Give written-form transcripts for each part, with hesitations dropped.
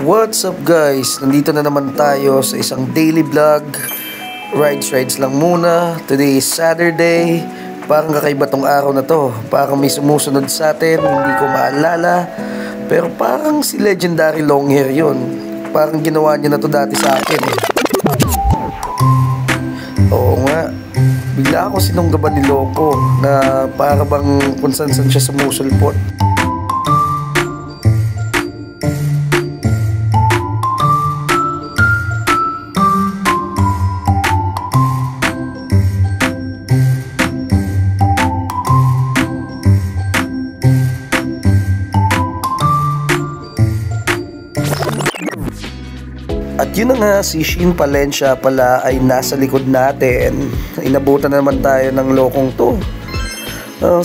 What's up guys? Nandito na naman tayo sa isang daily vlog. Rides lang muna. Today is Saturday. Parang kakaiba tong araw na to. Parang may sumusunod sa atin. Hindi ko maalala. Pero parang si Legendary Longhair yun. Parang ginawa niya na to dati sa akin. Oo nga. Bigla ako sinunggaban ni Loco na para bang kung saan siya sumusulpot. At yun na nga, si Shein Palencia pala ay nasa likod natin. Inabutan na naman tayo ng lokong to.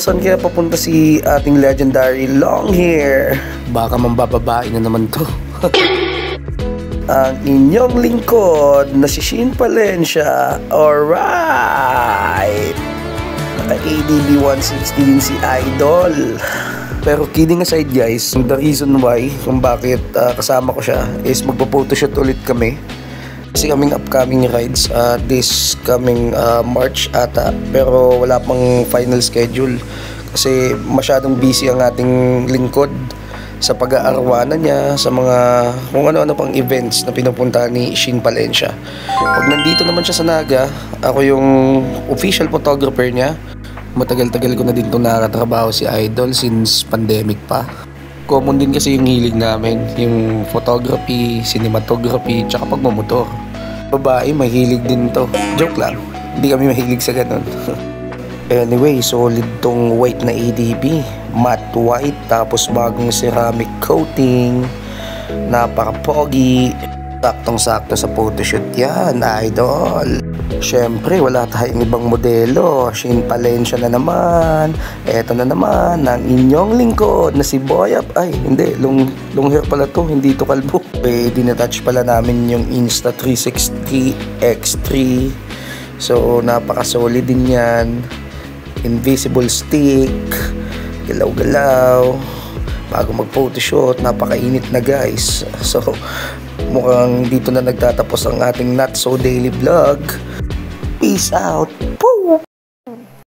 Saan kaya papunta si ating Legendary Longhair? Baka mambababae na naman to. Ang inyong lingkod na si Shein Palencia. Alright! ADB 160 din si Idol. Pero kidding aside guys, the reason why kung bakit kasama ko siya is magpo-photoshoot ulit kami. Kasi kaming upcoming rides this coming March ata. Pero wala pang final schedule. Kasi masyadong busy ang ating lingkod sa pag-aarwana niya, sa mga kung ano-ano pang events na pinupunta ni Shein Palencia. Pag nandito naman siya sa Naga, ako yung official photographer niya. Matagal-tagal ko na din itong nakatrabaho si Idol since pandemic pa. Common din kasi yung hilig namin, yung photography, cinematography, tsaka pagmamotor. Babae, mahilig din to. Joke lang, hindi kami mahilig sa ganun. Anyway, solid tong white na ADB. Matte white, tapos bagong ceramic coating. Napaka-pogi. Saktong-sakto sa photoshoot yan, Idol. Siyempre, wala tayong ibang modelo. Shein Palencia na naman. Eto na naman, ang inyong lingkod na si Boyap. Ay, hindi. Long hair pala to. Hindi to kalbo. Dinatouch pala namin yung Insta360 X3. So, napaka-solid din yan. Invisible stick. Galaw-galaw. Bago mag-photoshoot, napakainit na guys. So, mukhang dito na nagtatapos ang ating not so daily vlog. Peace out!